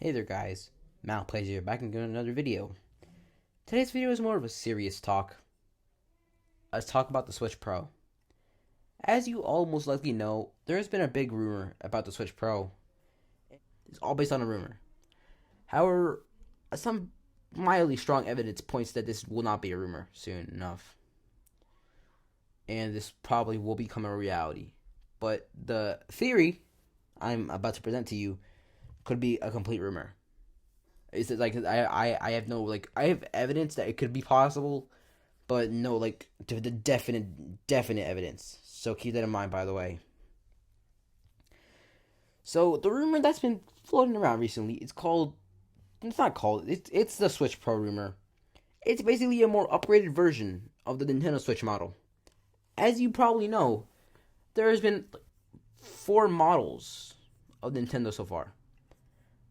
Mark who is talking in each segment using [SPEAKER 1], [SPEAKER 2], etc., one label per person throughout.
[SPEAKER 1] Hey there guys, Malplays here, back again with another video. Today's video is more of a serious talk. Let's talk about the Switch Pro. As you all most likely know, there has been a big rumor about the Switch Pro. It's all based on a rumor. However, some mildly strong evidence points that this will not be a rumor soon enough. And this probably will become a reality. But the theory I'm about to present to you could be a complete rumor. Is it like I have no I have evidence that it could be possible, but no the definite evidence. So keep that in mind, by the way. So the rumor that's been floating around recently, it's not called it's the Switch Pro rumor. It's basically a more upgraded version of the Nintendo Switch model. As you probably know, there has been 4 models of Nintendo so far.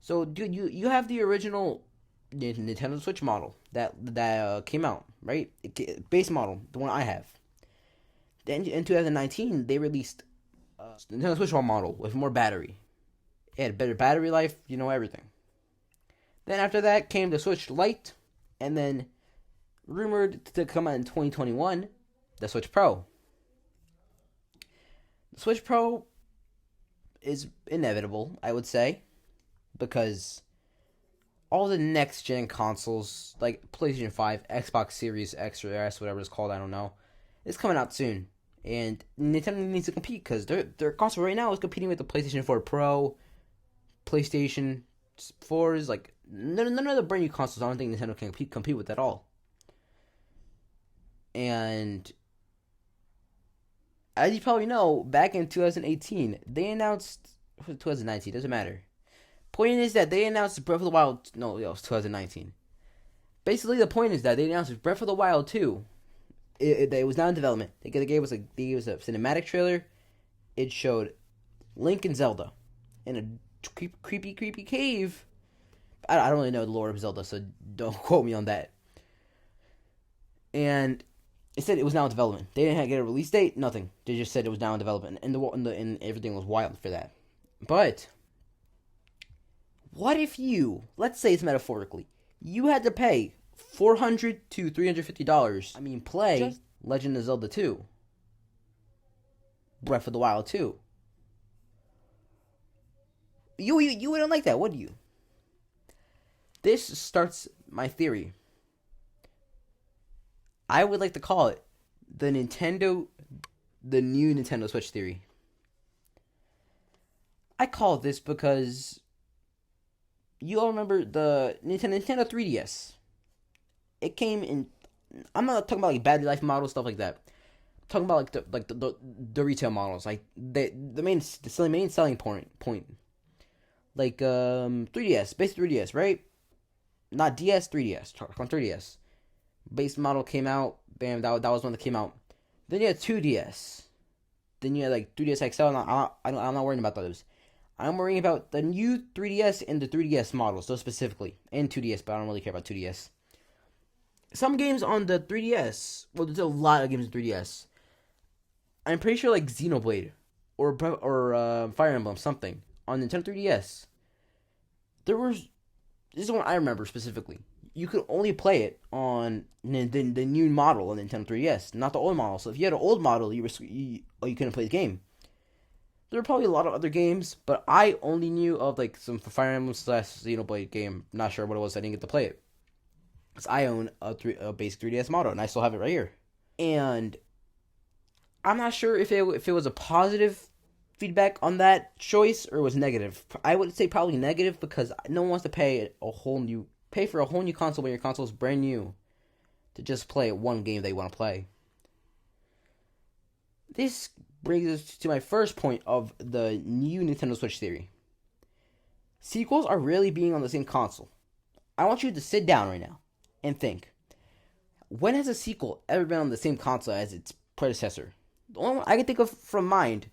[SPEAKER 1] So, dude, you have the original Nintendo Switch model that came out, right? Base model, the one I have. Then in 2019, they released Nintendo Switch model with more battery. It had better battery life, everything. Then after that came the Switch Lite, and then rumored to come out in 2021, the Switch Pro. The Switch Pro is inevitable, I would say, because all the next gen consoles, like PlayStation 5, Xbox Series X or S, whatever it's called, I don't know, is coming out soon. And Nintendo needs to compete because their console right now is competing with the PlayStation 4 Pro, PlayStation 4s, like none of the brand new consoles. I don't think Nintendo can compete with at all. And as you probably know, back in 2018, they announced 2019, doesn't matter. Point is that they announced Breath of the Wild. No, it was 2019. Basically, the point is that they announced Breath of the Wild 2. It was now in development. They gave us a cinematic trailer. It showed Link and Zelda in a creepy cave. I don't really know the lore of Zelda, so don't quote me on that. And it said it was now in development. They didn't get a release date, nothing. They just said it was now in development, and everything was wild for that. But what if let's say it's metaphorically, you had to pay $400 to $350? Play Legend of Zelda 2, Breath of the Wild 2. You wouldn't like that, would you? This starts my theory. I would like to call it the new Nintendo Switch theory. I call it this because you all remember the Nintendo 3DS. It came in. I'm not talking about like battery life models, stuff like that. I'm talking about the retail models, like the main selling point. Like 3DS, base 3DS, right? Not DS, 3DS. Talk on 3DS. Base model came out. Bam, that was one that came out. Then you had 2DS. Then you had like 3DS XL. I'm not worrying about those. I'm worrying about the new 3DS and the 3DS models, those specifically, and 2DS, but I don't really care about 2DS. Some games on the 3DS, well, there's a lot of games on 3DS. I'm pretty sure like Xenoblade or Fire Emblem something on Nintendo 3DS. This is one I remember specifically. You could only play it on the new model on Nintendo 3DS, not the old model. So if you had an old model, you couldn't play the game. There were probably a lot of other games, but I only knew of like some Fire Emblem / Xenoblade game. Not sure what it was. I didn't get to play it. Because I own a basic 3DS model, and I still have it right here. And I'm not sure if it was a positive feedback on that choice or it was negative. I would say probably negative because no one wants to pay for a whole new console when your console is brand new to just play one game they want to play. This brings us to my first point of the new Nintendo Switch theory. Sequels are really being on the same console. I want you to sit down right now and think. When has a sequel ever been on the same console as its predecessor? The only one I can think of from mind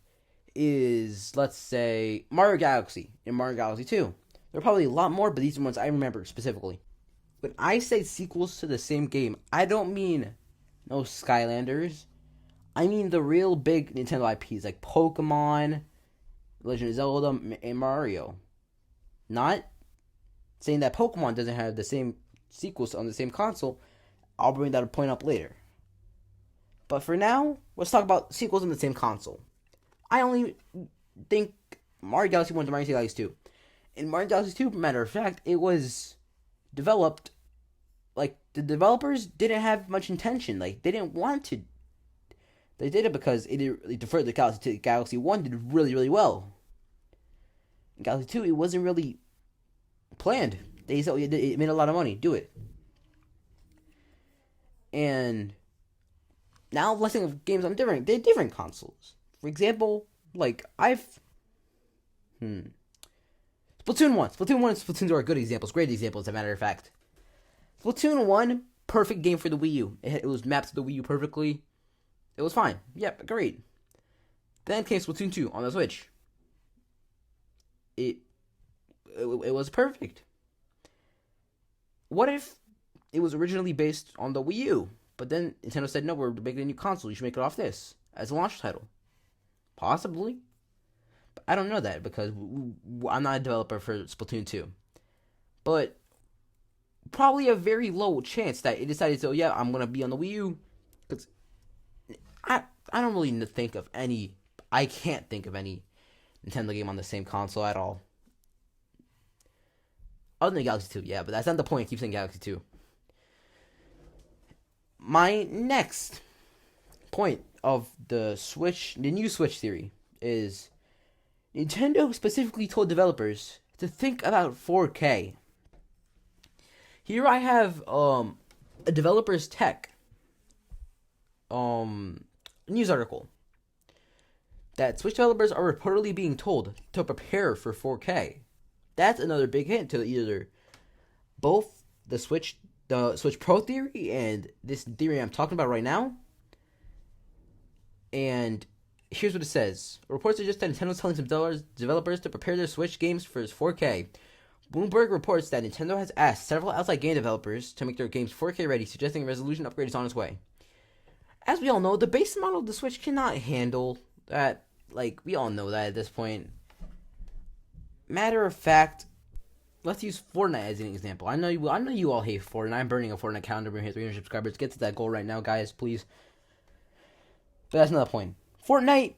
[SPEAKER 1] is, let's say, Mario Galaxy and Mario Galaxy 2. There are probably a lot more, but these are ones I remember specifically. When I say sequels to the same game, I don't mean no Skylanders. I mean the real big Nintendo IPs like Pokemon, Legend of Zelda, and Mario. Not saying that Pokemon doesn't have the same sequels on the same console. I'll bring that point up later. But for now, let's talk about sequels on the same console. I only think Mario Galaxy 1 to Mario Galaxy 2. In Mario Galaxy 2, matter of fact, it was developed, like, the developers didn't have much intention. Like, they didn't want to. They did it because it deferred the Galaxy 2. Galaxy 1 did really, really well. In Galaxy 2, it wasn't really planned. They said it made a lot of money. Do it. And now let's think of games on different consoles. For example, like Splatoon 1. Splatoon 1 and Splatoon 2 are good examples, great examples, as a matter of fact. Splatoon 1, perfect game for the Wii U. It was mapped to the Wii U perfectly. It was fine. Yep, great. Then came Splatoon 2 on the Switch. It was perfect. What if it was originally based on the Wii U, but then Nintendo said, no, we're making a new console, you should make it off this as a launch title? Possibly. But I don't know that because I'm not a developer for Splatoon 2. But probably a very low chance that it decided to, yeah, I'm going to be on the Wii U. Because I don't really think of any, I can't think of any Nintendo game on the same console at all. Other than Galaxy 2, yeah, but that's not the point. I keep saying Galaxy 2. My next point of the new Switch theory is Nintendo specifically told developers to think about 4K. Here I have a developer's tech news article that Switch developers are reportedly being told to prepare for 4K. That's another big hint to either both the Switch Pro theory and this theory I'm talking about right now. And here's what it says. Reports suggest that Nintendo's telling some developers to prepare their Switch games for 4K. Bloomberg reports that Nintendo has asked several outside game developers to make their games 4K ready, suggesting a resolution upgrade is on its way. As we all know, the base model of the Switch cannot handle that. Like, we all know that at this point. Matter of fact, let's use Fortnite as an example. I know you all hate Fortnite. I'm burning a Fortnite calendar. We're here 300 subscribers. Get to that goal right now, guys, please. But that's another point. Fortnite,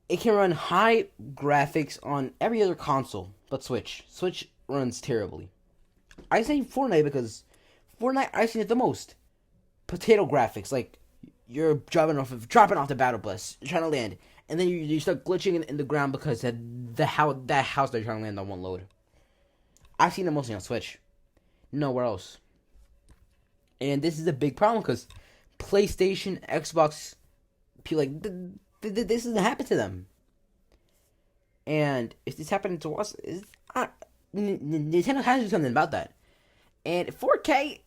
[SPEAKER 1] it can run high graphics on every other console but Switch. Switch runs terribly. I say Fortnite because Fortnite, I've seen it the most. Potato graphics, like you're dropping off the battle bus, you're trying to land, and then you start glitching in the ground because that house that you're trying to land on won't load. I've seen it mostly on Switch, nowhere else. And this is a big problem because PlayStation, Xbox, this doesn't happen to them. And if this happened to us, Nintendo has to do something about that. And 4K,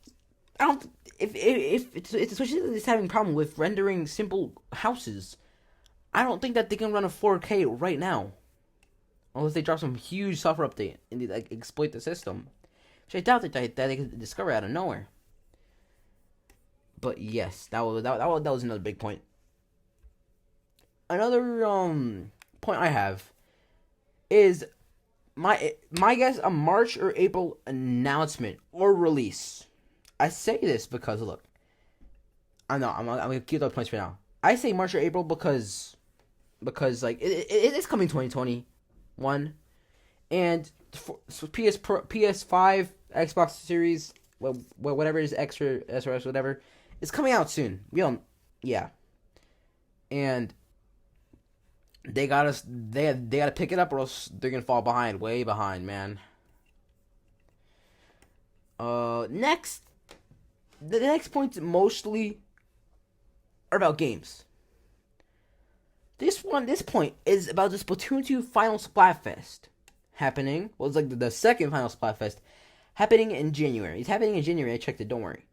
[SPEAKER 1] I don't. If it's especially having a problem with rendering simple houses, I don't think that they can run a 4K right now, unless they drop some huge software update and they exploit the system, which I doubt that they can discover out of nowhere. But yes, that was another big point. Another point I have is my guess a March or April announcement or release. I say this because look, I'm gonna keep those points for now. I say March or April because like it is coming 2021, and PS5, Xbox Series, whatever it is, extra SRS, whatever, it's coming out soon. Yeah, and they gotta pick it up or else they're gonna fall behind, way behind, man. Next. The next points mostly are about games. This point is about the Splatoon 2 Final Splatfest happening. Well, it's like the second Final Splatfest happening in January. It's happening in January. I checked it. Don't worry.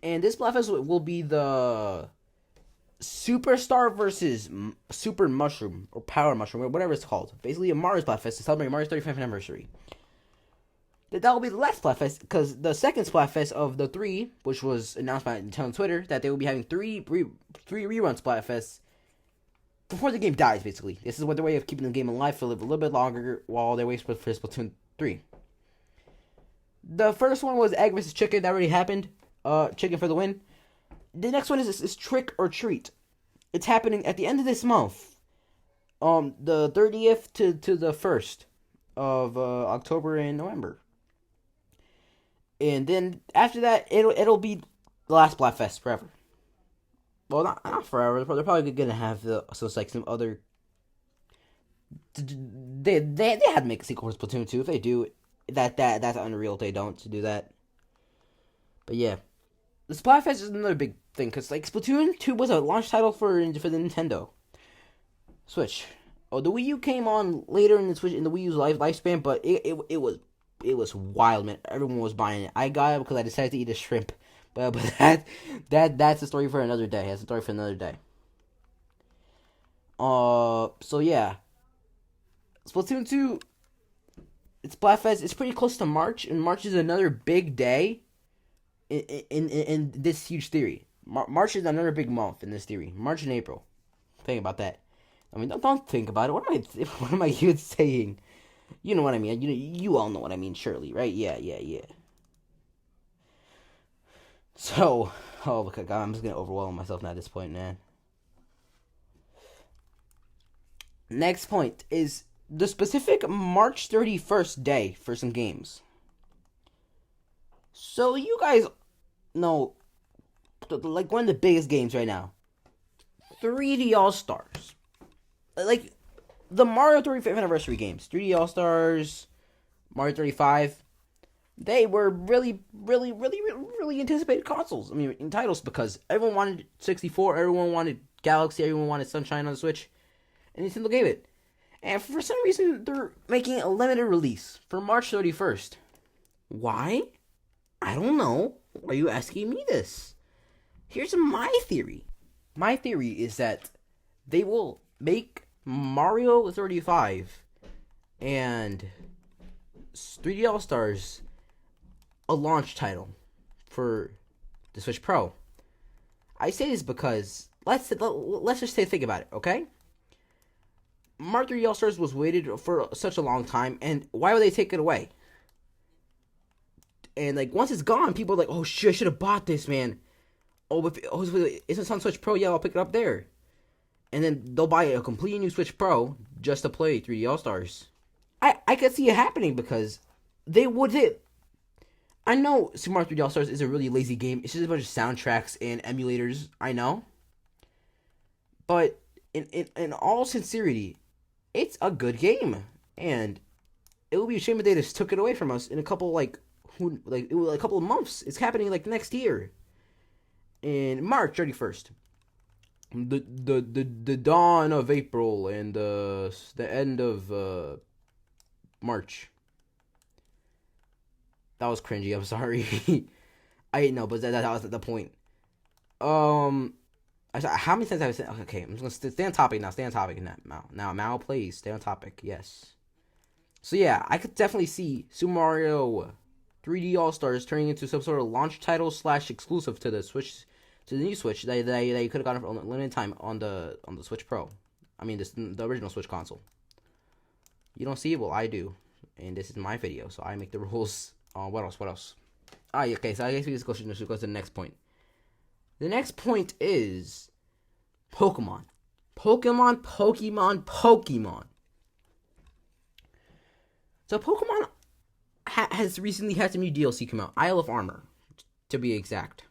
[SPEAKER 1] And this Splatfest will be the Superstar versus Super Mushroom or Power Mushroom or whatever it's called. Basically, a Mario Splatfest to celebrate Mario's 35th anniversary. That will be the last Splatfest, because the second Splatfest of the three, which was announced by Nintendo on Twitter, that they will be having three rerun Splatfests before the game dies, basically. This is what their way of keeping the game alive for a little bit longer while they wait for Splatoon 3. The first one was Egg vs. Chicken. That already happened. Chicken for the win. The next one is Trick or Treat. It's happening at the end of this month. The 30th to the 1st of October and November. And then after that, it'll be the last Splatfest forever. Well, not forever. They're probably gonna have some other. They had to make a sequel to Splatoon 2. If they do, that's unreal. If they don't do that. But yeah, the Splatfest is another big thing because like Splatoon 2 was a launch title for the Nintendo Switch. Oh, the Wii U came on later in the Switch in the Wii U's lifespan, but it was wild, man. Everyone was buying it. I got it because I decided to eat a shrimp. But that's a story for another day. That's a story for another day. So yeah, Splatoon 2. It's Splatfest. It's pretty close to March, and March is another big day. In this huge theory, March is another big month in this theory. March and April. Think about that. I mean, don't think about it. What am I even saying? You know what I mean. You all know what I mean, surely, right? Yeah. So, oh look, God, I'm just gonna overwhelm myself now at this point, man. Next point is the specific March 31st day for some games. So you guys know, like one of the biggest games right now, 3D All Stars. Like the Mario 35th anniversary games, 3D All Stars, Mario 35. They were really anticipated consoles. I mean, in titles because everyone wanted 64, everyone wanted Galaxy, everyone wanted Sunshine on the Switch, and Nintendo gave it. And for some reason, they're making a limited release for March 31st. Why? I don't know. Why are you asking me this? Here's my theory. My theory is that they will make Mario 35 and 3D All Stars a launch title for the Switch Pro. I say this because let's just think about it, okay? Mario 3D All Stars was waited for such a long time, and why would they take it away? And like once it's gone, people are like, "Oh shit, I should have bought this, man." It's on Switch Pro. Yeah, I'll pick it up there. And then they'll buy a completely new Switch Pro just to play 3D All Stars. I could see it happening because they would. I know Super Mario 3D All Stars is a really lazy game. It's just a bunch of soundtracks and emulators. I know, but in all sincerity, it's a good game, and it would be a shame if they just took it away from us in a couple a couple of months. It's happening like next year, in March 31st. The dawn of April and the end of March. That was cringy. I'm sorry. I didn't know, but that was the point. How many times have I said? Okay, I'm just gonna stay on topic now. Stay on topic now. Now, please stay on topic. Yes. So yeah, I could definitely see Super Mario 3D All Stars turning into some sort of launch title / exclusive to the Switch, to the new Switch that you could have gotten for a limited time on the Switch Pro. I mean, the original Switch console. You don't see it, well I do, and this is my video, so I make the rules. What else? Okay. So I guess we just go to the next point. The next point is Pokemon. So Pokemon has recently had some new DLC come out. Isle of Armor, to be exact.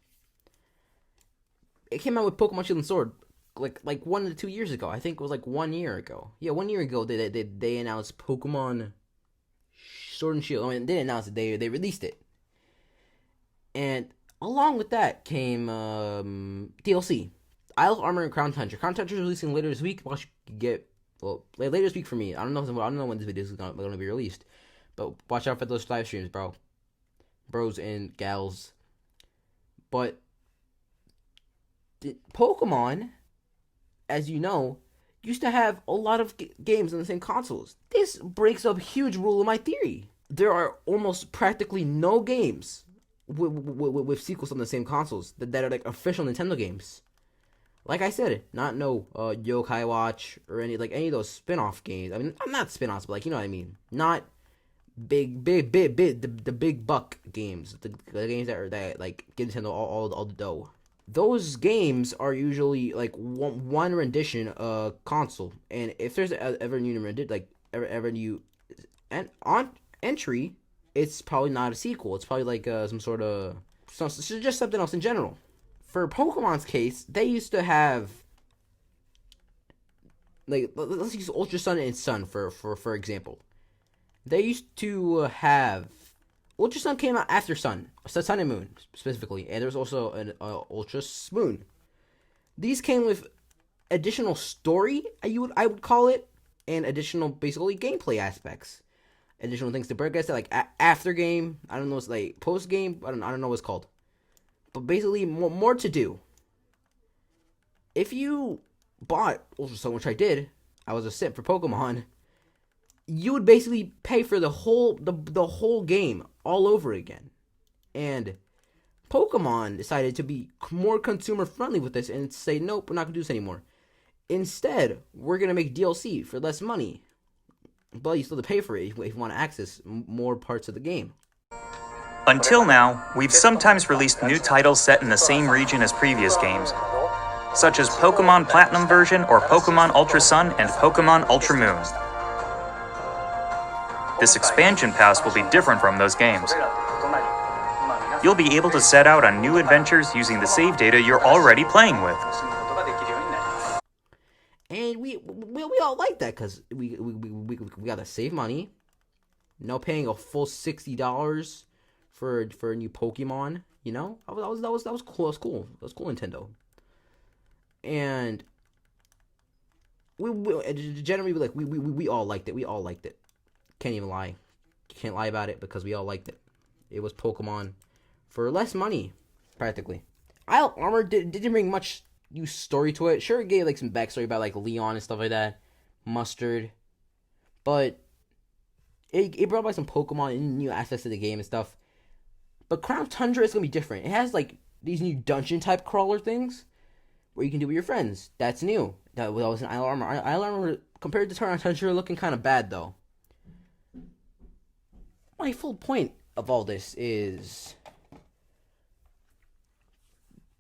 [SPEAKER 1] It came out with Pokemon Shield and Sword like 1 to 2 years ago. I think it was like 1 year ago. Yeah, 1 year ago they announced Pokemon Sword and Shield. I mean, they didn't announce it. They released it. And along with that came DLC. Isle of Armor and Crown Tundra. Crown Tundra is releasing later this week. Later this week for me. I don't know when this video is going to be released. But watch out for those live streams, bros and gals. But Pokemon, as you know, used to have a lot of games on the same consoles. This breaks up a huge rule of my theory. There are almost practically no games with sequels on the same consoles that are like official Nintendo games. Like I said, not Yokai Watch or any of those spin-off games. I mean, not spin-offs, but like, you know what I mean. Not big the big buck games, the games that like give Nintendo all the dough. Those games are usually like one rendition console, and if there's ever new rendition, like ever new and on entry, it's probably not a sequel. It's probably like some sort of just something else in general. For Pokemon's case, they used to have, like, let's use Ultra Sun and Sun for example. They used to have Ultra Sun came out after Sun and Moon specifically, and there was also an Ultra Moon. These came with additional story, I would call it, and additional basically gameplay aspects, additional things to break us like after game. I don't know, it's like post game. I don't know what it's called, but basically more to do. If you bought Ultra Sun, which I did, I was a simp for Pokemon. You would basically pay for the whole game all over again. And Pokemon decided to be more consumer friendly with this and say, nope, we're not gonna do this anymore. Instead, we're gonna make DLC for less money, but you still have to pay for it if you want to access more parts of the game.
[SPEAKER 2] Until now, we've sometimes released new titles set in the same region as previous games, such as Pokemon Platinum version or Pokemon Ultra Sun and Pokemon Ultra Moon. This expansion pass will be different from those games. You'll be able to set out on new adventures using the save data you're already playing with.
[SPEAKER 1] And we all like that because we got to save money. No paying a full $60 for a new Pokemon. You know, that was cool. That was cool. That was cool, Nintendo. And we generally we all liked it. We all liked it. Can't even lie. Can't lie about it because we all liked it. It was Pokemon for less money, practically. Isle of Armor didn't bring much new story to it. Sure, it gave like some backstory about like Leon and stuff like that, Mustard, but it brought by some Pokemon and new aspects to the game and stuff. But Crown Tundra is gonna be different. It has like these new dungeon type crawler things where you can do with your friends. That's new. That was in Isle of Armor. Isle of Armor compared to Crown Tundra looking kind of bad though. My full point of all this is,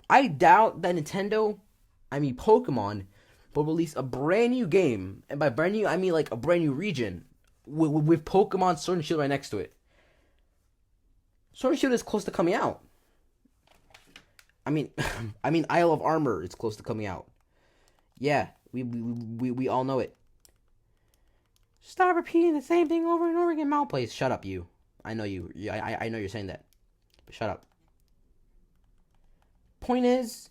[SPEAKER 1] I doubt that Pokemon will release a brand new game, and by brand new I mean like a brand new region with Pokemon Sword and Shield right next to it. Sword and Shield is close to coming out. I mean Isle of Armor is close to coming out. Yeah, we all know it. Stop repeating the same thing over and over again, Malplace. Shut up, you. I know you. I know you're saying that. But shut up. Point is,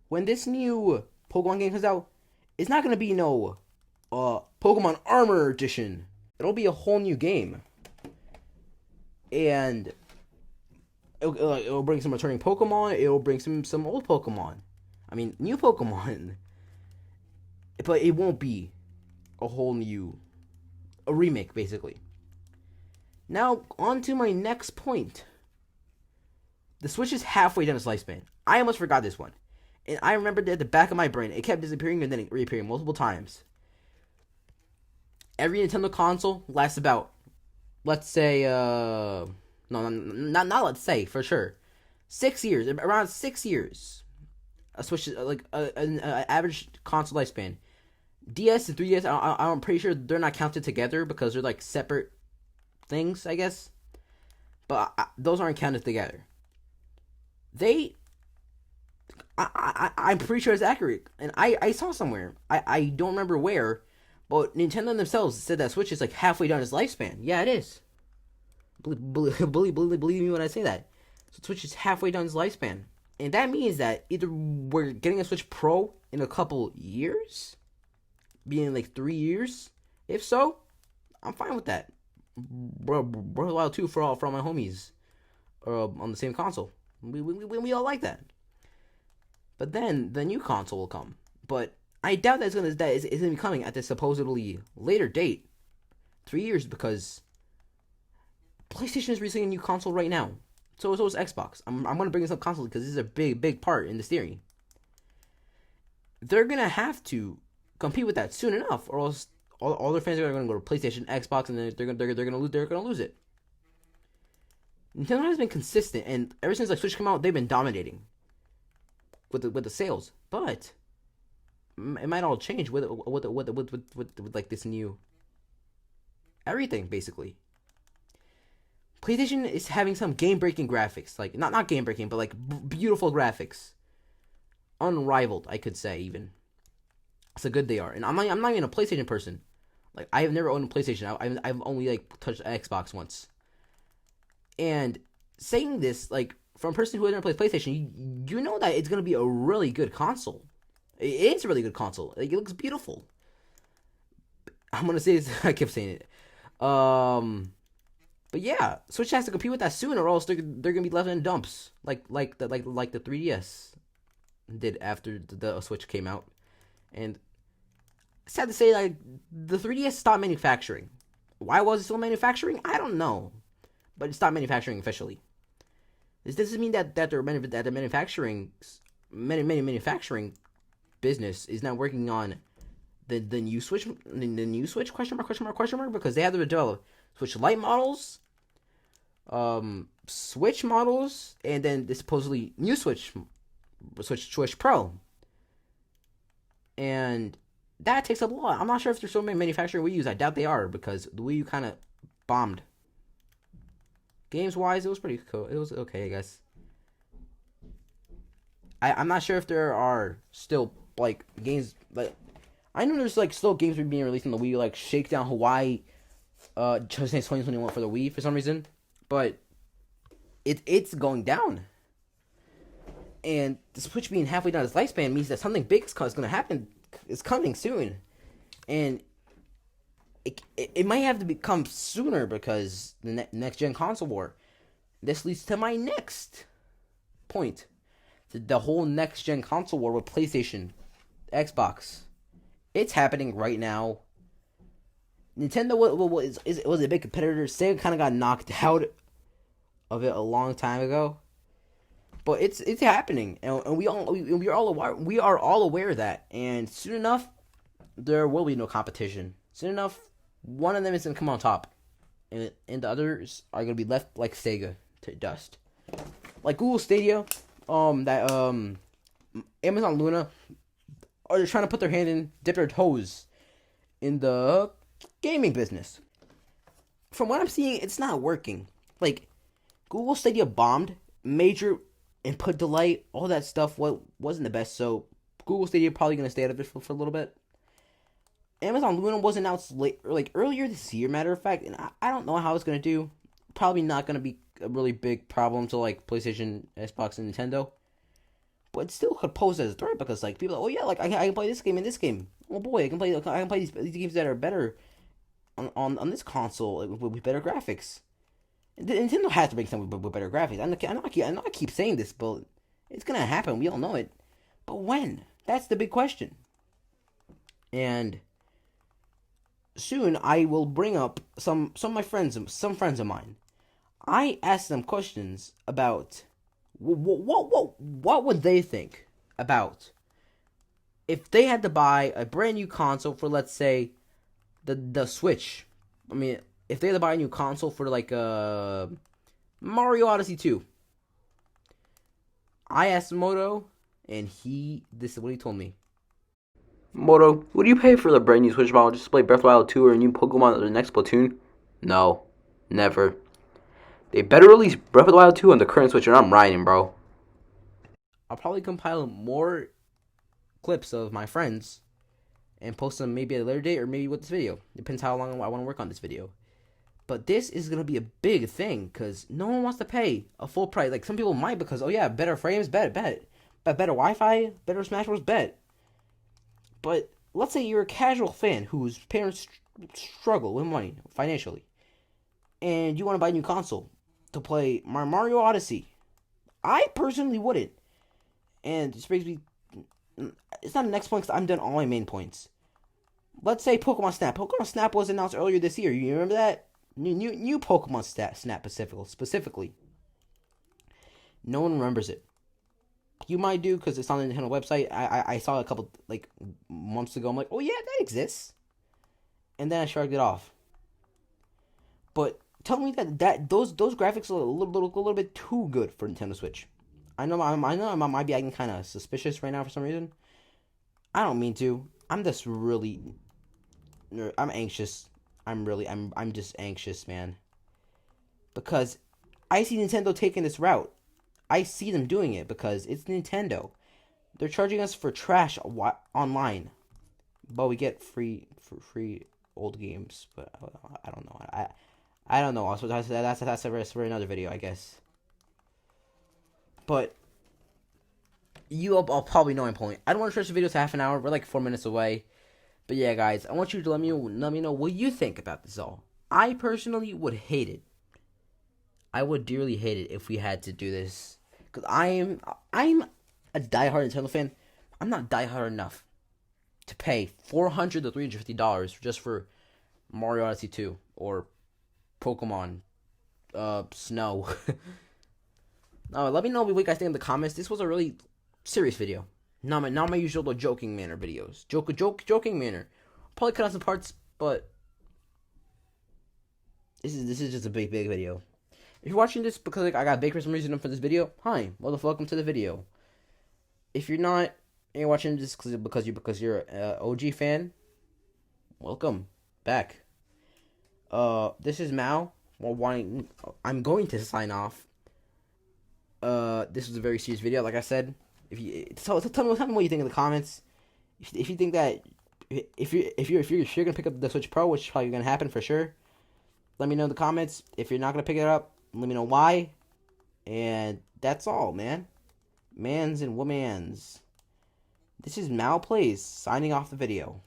[SPEAKER 1] when this new Pokemon game comes out, it's not gonna be no Pokemon Armor Edition. It'll be a whole new game. And it'll bring some returning Pokemon. It'll bring some old Pokemon. I mean, new Pokemon. But it won't be a whole new... a remake, basically. Now, on to my next point. The Switch is halfway done its lifespan. I almost forgot this one. And I remembered at the back of my brain, it kept disappearing and then reappearing multiple times. Every Nintendo console lasts about, let's say, not let's say, for sure, 6 years, around 6 years. A Switch is like an average console lifespan. DS and 3DS, I'm pretty sure they're not counted together because they're like separate things, I guess. But those aren't counted together. I'm pretty sure it's accurate. And I saw somewhere, I don't remember where, but Nintendo themselves said that Switch is like halfway down its lifespan. Yeah, it is. Believe me when I say that. So Switch is halfway down its lifespan. And that means that either we're getting a Switch Pro in a couple years, being like 3 years. If so, I'm fine with that. Bro, a while too for all my homies on the same console. We all like that. But then the new console will come. But I doubt that it's gonna be coming at this supposedly later date, 3 years, because PlayStation is releasing a new console right now. So is Xbox. I'm gonna bring this up constantly because this is a big part in this theory. They're gonna have to compete with that soon enough, or else all their fans are gonna go to PlayStation, Xbox, and then they're gonna lose it. Nintendo has been consistent, and ever since like Switch came out, they've been dominating with the sales. But it might all change with like this new everything basically. PlayStation is having some game breaking graphics, like not game breaking, but like beautiful graphics, unrivaled, I could say even. That's how good they are, and I'm not even a PlayStation person. Like I have never owned a PlayStation. I've only like touched Xbox once. And saying this, like from a person who has never played PlayStation, you know that it's gonna be a really good console. It is a really good console. Like it looks beautiful. I'm gonna say this. I kept saying it. But yeah, Switch has to compete with that soon, or else they're gonna be left in dumps, like the 3DS did after the Switch came out. And sad to say, like the 3DS stopped manufacturing. Why was it still manufacturing? I don't know, but it stopped manufacturing officially. This doesn't mean that the manufacturing business is not working on the new Switch question mark because they have to develop Switch Lite models, Switch models, and then the supposedly new Switch Pro, and that takes up a lot. I'm not sure if they're still manufacturing Wii U's. I doubt they are because the Wii U kind of bombed. Games wise, it was pretty cool. It was okay, I guess. I'm not sure if there are still like games, but I know there's like still games being released on the Wii U, like Shakedown Hawaii, just 2021 for the Wii for some reason, but it's going down. And the Switch being halfway down its lifespan means that something big is going to happen. It's coming soon, and it might have to come sooner because the next gen console war. This leads to my next point: the whole next gen console war with PlayStation, Xbox. It's happening right now. Nintendo was a big competitor. Sega kind of got knocked out of it a long time ago. But it's happening, and we are all aware of that. And soon enough, there will be no competition. Soon enough, one of them is gonna come on top, and the others are gonna be left like Sega to dust, like Google Stadia, Amazon Luna, are they trying to put their hand in, dip their toes in the gaming business. From what I'm seeing, it's not working. Like Google Stadia bombed, major input delay, all that stuff wasn't the best. So Google Stadia probably gonna stay out of it for a little bit. Amazon Luna was announced earlier this year, matter of fact, and I don't know how it's gonna do. Probably not gonna be a really big problem to like PlayStation, Xbox, and Nintendo. But it still could pose as a threat because like people are like, oh yeah, like I can play this game and this game. Oh boy, I can play these games that are better on this console with better graphics. Nintendo has to make something with better graphics. I know I keep saying this, but it's gonna happen. We all know it. But when? That's the big question. And soon I will bring up some of my friends, some friends of mine. I asked them questions about what would they think about if they had to buy a brand new console for, let's say, the Switch. I mean, if they had to buy a new console for like Mario Odyssey 2. I asked Moto, and this is what he told me. Moto, would you pay for the brand new Switch model just to play Breath of the Wild 2 or a new Pokemon or the next Splatoon? No, never. They better release Breath of the Wild 2 on the current Switch, or I'm riding, bro. I'll probably compile more clips of my friends and post them maybe at a later date or maybe with this video. Depends how long I want to work on this video. But this is going to be a big thing because no one wants to pay a full price. Like some people might because, oh yeah, better frames, bet. Better Wi-Fi, better Smash Bros, bet. But let's say you're a casual fan whose parents struggle with money financially. And you want to buy a new console to play Mario Odyssey. I personally wouldn't. And this brings me... It's not the next point because I'm done all my main points. Let's say Pokemon Snap. Pokemon Snap was announced earlier this year. You remember that? New Pokemon Snap specifically. No one remembers it. You might do because it's on the Nintendo website. I saw it a couple like months ago. I'm like, oh yeah, that exists. And then I shrugged it off. But tell me that those graphics are a little bit too good for Nintendo Switch. I know I might be acting kind of suspicious right now for some reason. I don't mean to. I'm just really, I'm anxious. I'm just anxious, man. Because I see Nintendo taking this route. I see them doing it because it's Nintendo. They're charging us for trash online, but we get free old games. But I don't know. I don't know. Also, that's for another video, I guess. But you all probably know my point. I don't want to stretch the video to half an hour. We're like 4 minutes away. But yeah, guys, I want you to let me know what you think about this all. I personally would hate it. I would dearly hate it if we had to do this, because I'm a diehard Nintendo fan. I'm not diehard enough to pay $400 to $350 just for Mario Odyssey 2 or Pokemon Snow. Let me know what you guys think in the comments. This was a really serious video. Not my usual joking manner videos. Joking manner. Probably cut out some parts, but this is just a big video. If you're watching this because I got big for some reason for this video, hi, welcome to the video. If you're not, and you're watching this because you're an OG fan, welcome back. This is Mao. I'm going to sign off. This was a very serious video, like I said. If you tell me what you think in the comments. If you think that if you're gonna pick up the Switch Pro, which is probably gonna happen for sure, let me know in the comments. If you're not gonna pick it up, let me know why. And that's all, man. Mans and womans. This is Mal Plays signing off the video.